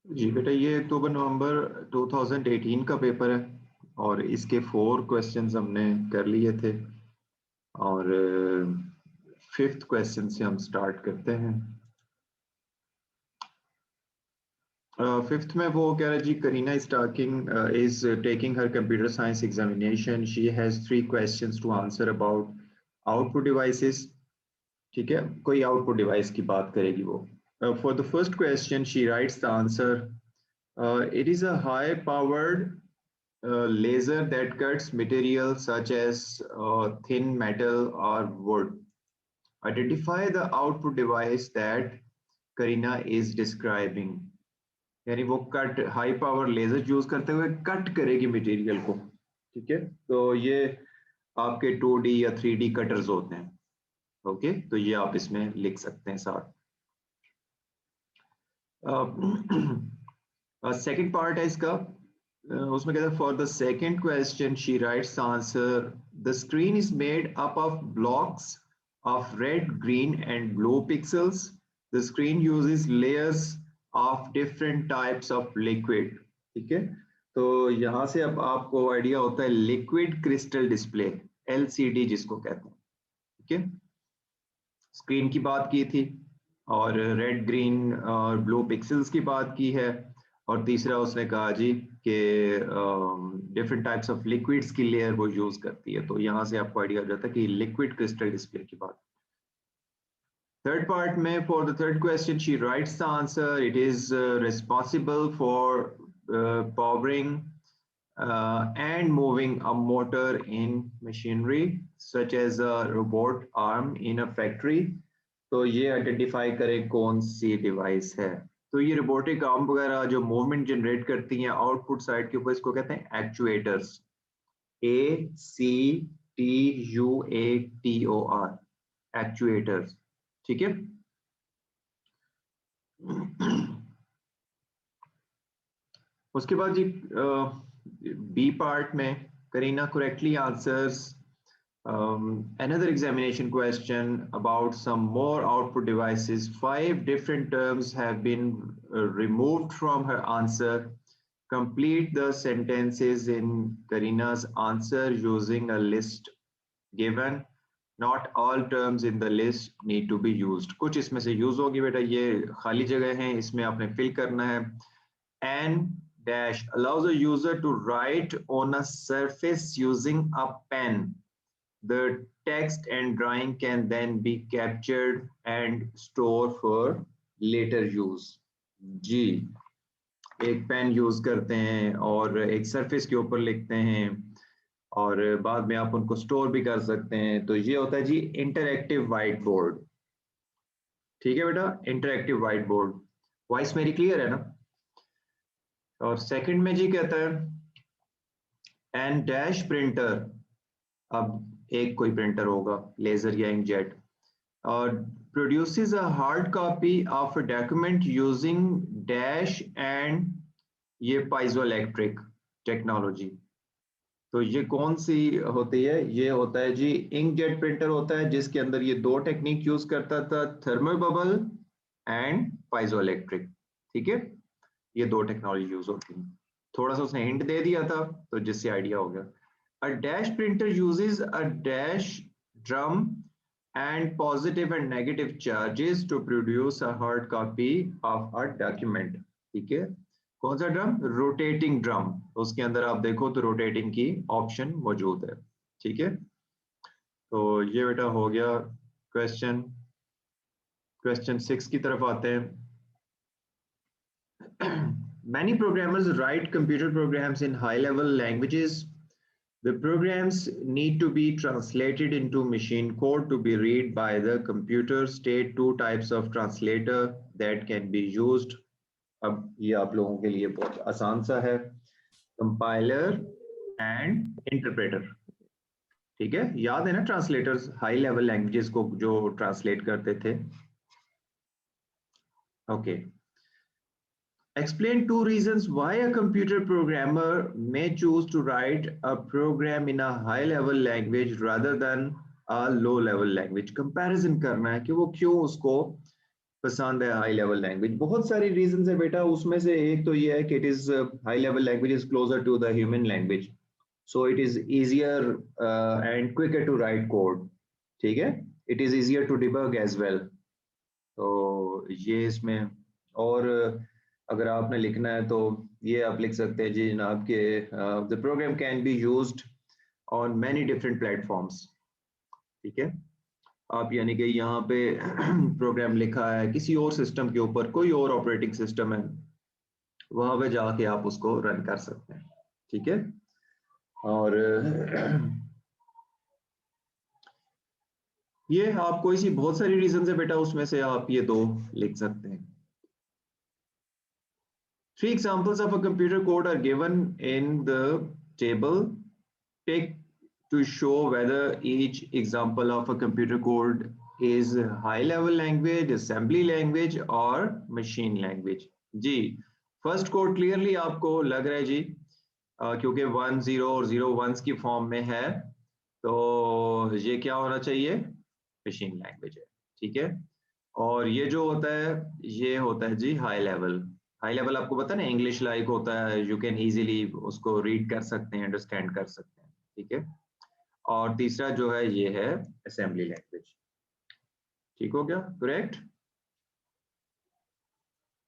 जी बेटा, ये अक्टूबर नवंबर 2018 का पेपर है और इसके 4 क्वेश्चंस हमने कर लिए थे और 5th क्वेश्चन से हम स्टार्ट करते हैं। 5th में वो कह रहा है जी, Kareena is taking her computer science examination. She has 3 questions to answer about output devices. ठीक है, कोई आउटपुट डिवाइस की बात करेगी वो। For the first question she writes the answer, it is a high powered laser that cuts material such as thin metal or wood. Identify the output device that Karina is describing. यानी वो cut high power laser use करते हुए cut करेगी material को। ठीक है, तो ये आपके 2D या 3D कटर्स होते हैं। ओके, तो ये आप इसमें लिख सकते हैं साथ। सेकंड पार्ट है इसका, उसमें कहता है for the second question she rights answer, the screen is made up of blocks of red, green and blue pixels. The screen uses layers of different types of liquid. ठीक है, तो यहां से अब आपको आइडिया होता है लिक्विड क्रिस्टल डिस्प्ले, LCD जिसको कहते हैं। ठीक है, स्क्रीन की बात की थी और रेड, ग्रीन और ब्लू पिक्सेल्स की बात की है, और तीसरा उसने कहा जी कि डिफरेंट टाइप्स ऑफ लिक्विड्स की लेयर वो यूज करती है। तो यहाँ से आपको आइडिया हो जाता है कि लिक्विड क्रिस्टल डिस्प्ले की बात। थर्ड पार्ट में for the third question she writes the answer, it is responsible for powering and moving a motor in machinery such as a robot arm in a factory। तो ये identify करें कौन सी device है। तो ये robotic arm वगैरह जो movement generate करती हैं आउटपुट साइड के ऊपर, इसको कहते हैं एक्चुएटर्स। ACTUATOR, actuators. ठीक है। उसके बाद जी बी पार्ट में Kareena correctly answers another examination question about some more output devices. 5 different terms have been removed from her answer. Complete the sentences in Karina's answer using a list given. Not all terms in the list need to be used. कुछ इसमें से use होगी बेटा, ये खाली जगह है, इसमें आपने फिल करना है। N dash allows a user to write on a surface using a pen. The text and drawing can then be captured and stored for later use. जी, एक पेन यूज करते हैं और एक सरफेस के ऊपर लिखते हैं और बाद में आप उनको स्टोर भी कर सकते हैं। तो ये होता है जी इंटरएक्टिव व्हाइट बोर्ड। ठीक है बेटा, इंटरएक्टिव व्हाइट बोर्ड। वॉइस मेरी क्लियर है ना? और सेकंड में जी कहता है एन डैश प्रिंटर, अब एक कोई प्रिंटर होगा लेजर या इंकजेट, और produces a hard copy of a document using dash and ये piezoelectric technology। तो ये कौन सी होती है? ये होता है जी इंकजेट प्रिंटर होता है, जिसके अंदर ये 2 टेक्निक यूज करता था, थर्मल बबल एंड पाइजोइलेक्ट्रिक। ठीक है, ये 2 टेक्नोलॉजी यूज होती है। थोड़ा सा उसने हिंट दे दिया था तो जिससे आइडिया हो गया। A dash printer uses a dash drum and positive and negative charges to produce a hard copy of a document। ठीक है, कौन सा ड्रम? Rotating drum. उसके अंदर आप देखो तो रोटेटिंग की ऑप्शन मौजूद है। ठीक है, तो ये बेटा हो गया क्वेश्चन। क्वेश्चन 6 की तरफ आते हैं। Many programmers write computer programs in high level languages. The programs need to be translated into machine code to be read by the computer. State 2 types of translator that can be used. अब ये आप लोगों के लिए बहुत आसान सा है, कंपाइलर एंड इंटरप्रेटर। ठीक है, याद है ना ट्रांसलेटर्स हाई लेवल लैंग्वेजेस को जो ट्रांसलेट करते थे। Okay, explain 2 reasons why a computer programmer may choose to write a program in a high level language rather than a low level language। comparison करना है कि वो क्यों उसको पसंद है हाई लेवल लैंग्वेज? बहुत सारी रीजन है बेटा, उसमें से एक तो ये है कि it is high level language is closer to the human language, so it is easier and quicker to write code, ठीक है, it is easier to debug as well. तो ये इसमें, और अगर आपने लिखना है तो ये आप लिख सकते हैं जी जनाब के the program can be used on many different platforms, ठीक है। आप यानी कि यहाँ पे प्रोग्राम लिखा है किसी और सिस्टम के ऊपर, कोई और ऑपरेटिंग सिस्टम है, वहां पे जाके आप उसको रन कर सकते हैं, ठीक है। और ये आपको इसी बहुत सारी रीजन है बेटा, उसमें से आप ये दो लिख सकते हैं। 3 examples of a computer code are given in the table. Take to show whether each example of a computer code is high level language, assembly language or machine language. जी फर्स्ट कोड क्लियरली आपको लग रहा है जी, क्योंकि 1 0 और 0 1s की form में है, तो ये क्या होना चाहिए, मशीन लैंग्वेज है, ठीक है। और ये जो होता है ये होता है जी हाई लेवल। हाई लेवल आपको पता है ना, इंग्लिश लाइक होता है, यू कैन इजीली उसको रीड कर सकते हैं, अंडरस्टैंड कर सकते हैं, ठीक है। और तीसरा जो है ये है असेंबली लैंग्वेज, ठीक हो गया, करेक्ट,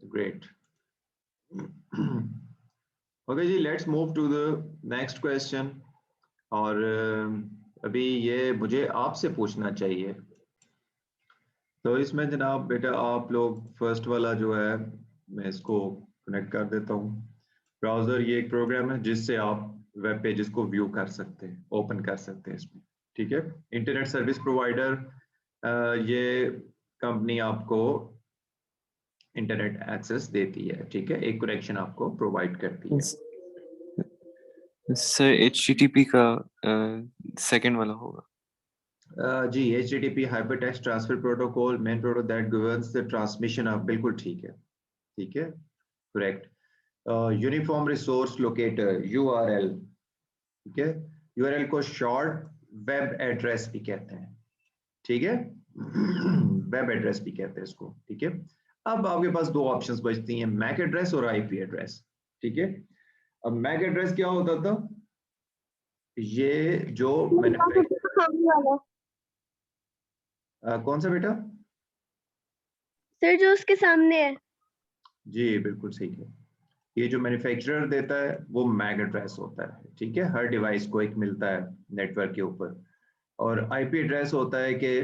ग्रेट। ओके जी, let's move to the next question. और अभी ये मुझे आपसे पूछना चाहिए, तो इसमें जनाब बेटा आप लोग फर्स्ट वाला जो है मैं इसको कनेक्ट कर देता हूँ। ब्राउजर ये एक प्रोग्राम है जिससे आप वेब पेजेस को व्यू कर सकते हैं, ओपन कर सकते हैं इसमें, ठीक है। इंटरनेट सर्विस प्रोवाइडर ये कंपनी आपको इंटरनेट एक्सेस देती है, ठीक है, एक कनेक्शन आपको प्रोवाइड करती है। सर HTTP का सेकंड वाला होगा। जी HTTP hypertext transfer protocol, main protocol that governs the transmission of, बिल्कुल ठीक है, ठीक है, correct. Uniform resource locator URL, ठीक है, URL को शॉर्ट वेब एड्रेस भी कहते हैं, ठीक है, वेब एड्रेस भी कहते हैं इसको, ठीक है। अब आपके पास दो ऑप्शंस बचती हैं, मैक एड्रेस और IP एड्रेस, ठीक है। अब मैक एड्रेस क्या होता था, ये जो मैंने कौन सा बेटा सर जो उसके सामने है, जी बिल्कुल सही है, ये जो मैन्युफैक्चरर देता है वो मैक एड्रेस होता है, ठीक है, हर डिवाइस को एक मिलता है नेटवर्क के ऊपर। और IP एड्रेस होता है कि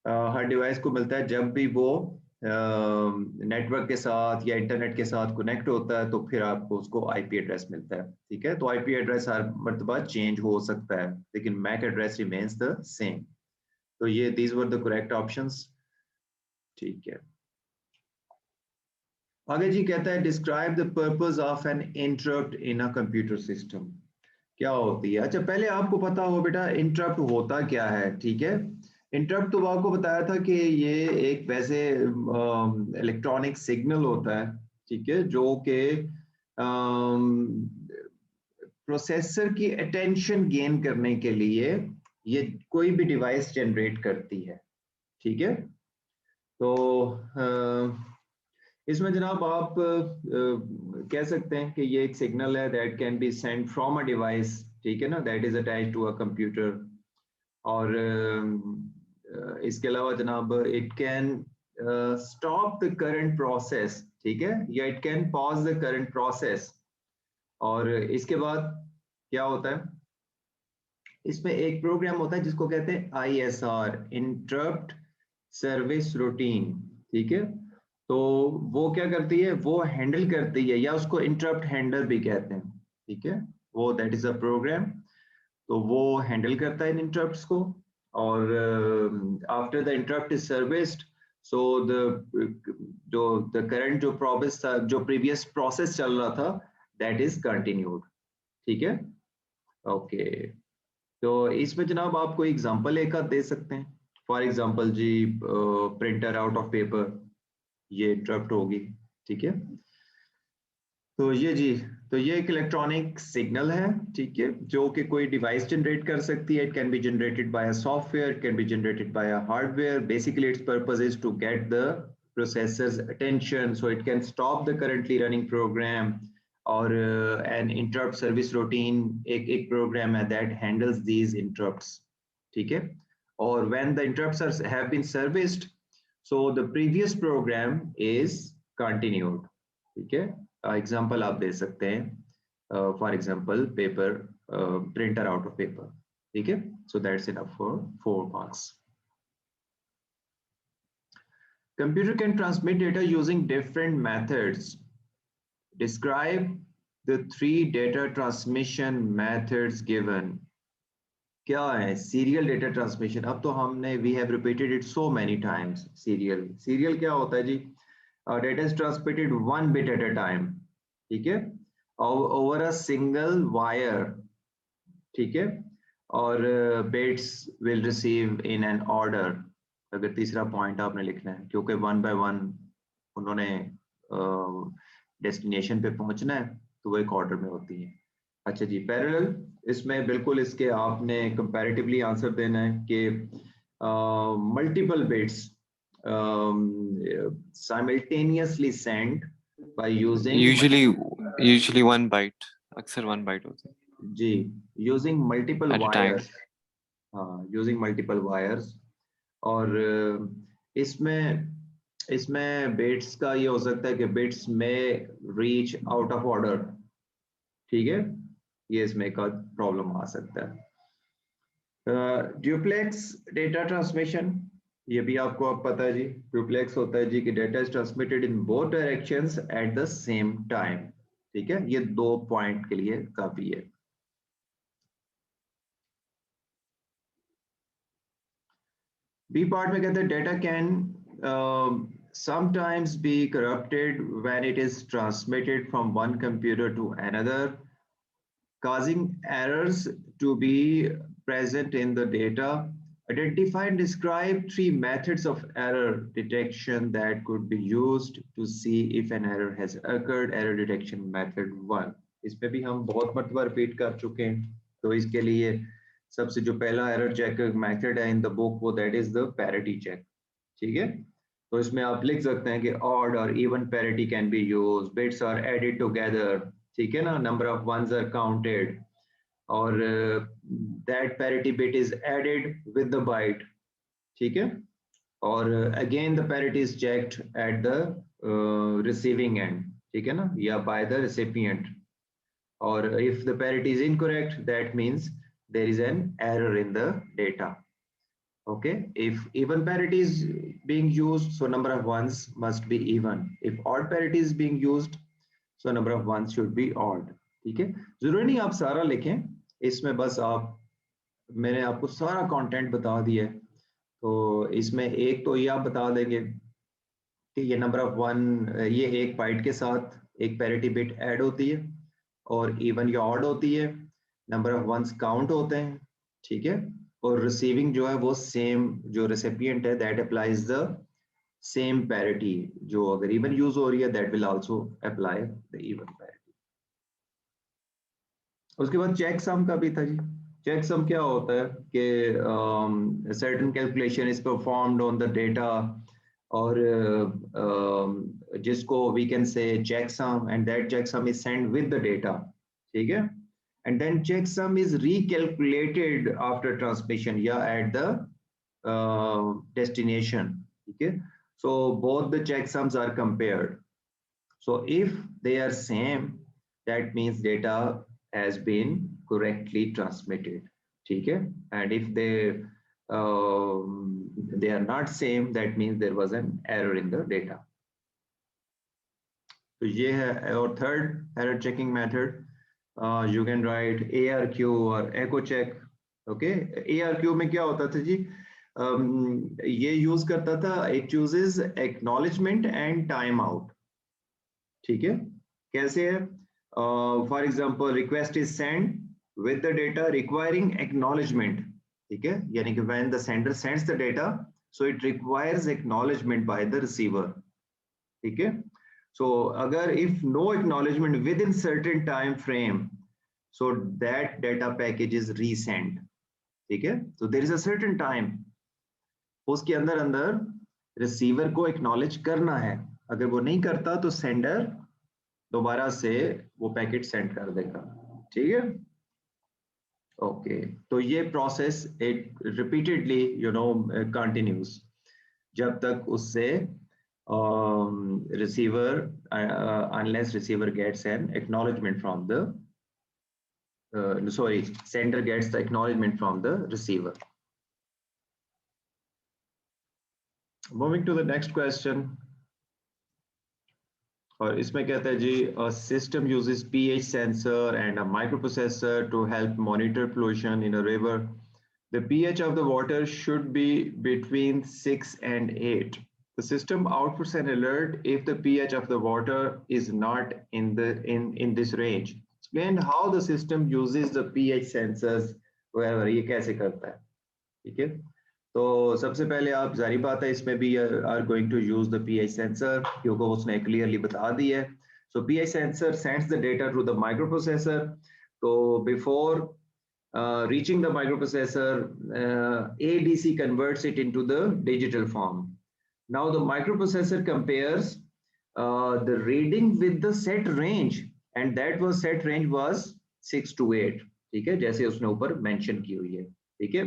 हर डिवाइस को मिलता है जब भी वो नेटवर्क के साथ या इंटरनेट के साथ कनेक्ट होता है, तो फिर आपको उसको IP एड्रेस मिलता है, ठीक है। तो IP एड्रेस हर मर्तबा चेंज हो सकता है, लेकिन MAC address remains the same. तो ये these were the correct options, ठीक है। आगे जी कहता है describe the purpose of an interrupt in a computer system, क्या होती है। अच्छा पहले आपको पता हो बेटा इंटरप्ट होता क्या है, ठीक है। इंटरप्ट तो आपको बताया था कि ये एक वैसे इलेक्ट्रॉनिक सिग्नल होता है, ठीक है, जो कि प्रोसेसर की अटेंशन गेन करने के लिए ये कोई भी डिवाइस जनरेट करती है, ठीक है। तो इसमें जनाब आप कह सकते हैं कि ये एक सिग्नल है that can be send from a device, ठीक है ना, that is attached to a computer. और इसके अलावा जनाब it can stop the current process, ठीक है, या it can pause the current process. और इसके बाद क्या होता है, इसमें एक प्रोग्राम होता है जिसको कहते हैं ISR, इंटरप्ट सर्विस रूटीन, ठीक है। तो वो क्या करती है, वो हैंडल करती है, या उसको इंटरप्ट हैंडलर भी कहते हैं, ठीक है, वो दैट इज अ प्रोग्राम। तो वो हैंडल करता है इन इंटरप्ट्स को, और after the interrupt is serviced, so जो द करंट जो प्रोसेस था, जो प्रीवियस प्रोसेस चल रहा था, दैट इज कंटिन्यूड, ठीक है, ओके। तो इसमें जनाब आप कोई एग्जांपल एक आध दे सकते हैं, फॉर एग्जांपल जी प्रिंटर आउट ऑफ पेपर, ये इंटरप्ट होगी, ठीक है। तो ये जी, तो ये एक इलेक्ट्रॉनिक सिग्नल है, ठीक है, जो कि कोई डिवाइस जनरेट कर सकती है. It can be generated by a software, it can be generated by a hardware. Basically its purpose is to get the processor's attention, so it can stop the currently running program or an interrupt service routine. एक program है that handles these interrupts, ठीक है. Or when the interrupts have been serviced, so the previous program is continued, ठीक है. Example आप दे सकते हैं, for example paper, printer out of paper, ठीक है. So that's enough for 4 marks. Computer can transmit data using different methods. Describe the 3 data transmission methods given. क्या है serial data transmission? अब तो हमने we have repeated it so many times. Serial क्या होता है जी? Data is transmitted 1 bit at a time. ठीक है? Over a single wire. ठीक है? और bits will receive in an order. अगर तीसरा पॉइंट आपने लिखना है, क्योंकि 1 by 1 उन्होंने डेस्टिनेशन पे पहुंचना है, तो वो एक ऑर्डर में होती है. अच्छा जी, पैरेलल, इसमें बिल्कुल इसके आपने कंपैरेटिवली आंसर देना है कि multiple bits simultaneously send by using usually 1 byte, अक्सर 1 byte होता है जी, using multiple at a time. Wires. हाँ, यूजिंग मल्टीपल वायर्स. और इसमें बिट्स का ये हो सकता है कि बिट्स में रीच आउट ऑफ ऑर्डर, ठीक है, ये इसमें का प्रॉब्लम आ सकता है. ड्यूप्लेक्स डेटा ट्रांसमिशन, ये भी आपको अब पता है जी. ड्यूप्लेक्स होता है जी कि data is transmitted in both directions at the same time, ठीक है. ये 2 पॉइंट के लिए काफी है. बी पार्ट में कहते हैं data can sometimes be corrupted when it is transmitted from one computer to another, causing errors to be present in the data. Identify and describe 3 methods of error detection that could be used to see if an error has occurred. Error detection method 1. इस पे भी हम बहुत मरतबा repeat कर चुके हैं, तो इसके लिए सबसे जो पहला एरर चेक मेथड है इन द बुक, वो that is the parity check, ठीक है. तो इसमें आप लिख सकते हैं कि ऑड और even parity can be used, bits are added together, ठीक है ना, number of ones are counted, और that parity bit is added with the byte, ठीक है. और again the parity is checked at the receiving end, ठीक है ना, या बाय द रेसिपिएंट. और if the parity is incorrect, that means there is an error in the data. Okay, if even parity is being used, so number of ones must be even. If odd parity is being used, so number of ones should be odd. ठीक है, जरूरी नहीं आप सारा लिखें, इसमें बस मैंने आपको सारा कंटेंट बता दिया है. तो इसमें एक तो ये आप बता देंगे कि ये नंबर ऑफ 1, ये एक बाइट के साथ एक पैरिटी बिट ऐड होती है, और इवन या ऑड होती है, नंबर ऑफ वंस काउंट होते हैं, ठीक है. और रिसीविंग जो है वो सेम, जो रेसिपिएंट है that applies the same parity. जो अगर इवन यूज हो रही है, that will also apply the even parity. उसके बाद चेक सम का भी था जी. चेक सम क्या होता है कि certain calculation is performed on the data, और जिसको we can say checksum, and that checksum is send with the data, ठीक है. And then checksum is recalculated after transmission, yeah, at the destination, okay. So both the checksums are compared. So if they are same, that means data has been correctly transmitted, okay. And if they are not same, that means there was an error in the data. So ये है. और third error checking method, you can write ARQ or echo check. Okay, ARQ में क्या होता था जी, ये use करता था, it chooses acknowledgement and timeout, ठीक है. कैसे है? For example, request is sent with the data requiring acknowledgement, ठीक है, यानी कि when the sender sends the data, so it requires acknowledgement by the receiver, ठीक है. So agar if no acknowledgement within certain time frame, so that data package is resent. ठीक है, so there is a certain time, उसके अंदर अंदर receiver को acknowledge करना है, अगर वो नहीं करता तो सेंडर दोबारा से वो पैकेट सेंड कर देगा. ठीक है, ओके. तो ये प्रोसेस एक रिपीटेडली कंटिन्यूस जब तक उससे receiver unless receiver gets an acknowledgement from the sender gets the acknowledgement from the receiver. Moving to the next question, और इसमें कहता है जी, a system uses pH sensor and a microprocessor to help monitor pollution in a river. The pH of the water should be between 6 and 8. The system outputs an alert if the pH of the water is not in this range. Explain how the system uses the pH sensors. वगैरह ये कैसे करता है. ठीक है, तो सबसे पहले आप जारी बात है इसमें भी are going to use the pH sensor क्योंकि उसने clearly बता दी है. So pH sensor sends the data to the microprocessor. So before reaching the microprocessor, ADC converts it into the digital form. Now the microprocessor compares the reading with the set range, and that was set range was 6 to 8. ठीक है, जैसे उसने ऊपर mention की हुई है. ठीक है,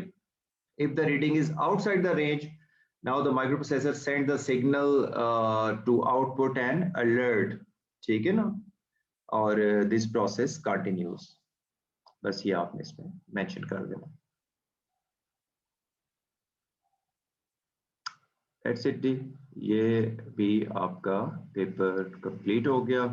if the reading is outside the range, now the microprocessor sends the signal to output an alert. ठीक है ना, और this process continues. बस ये आपने इसमें mention कर देना. That's it. ये भी आपका पेपर कंप्लीट हो गया.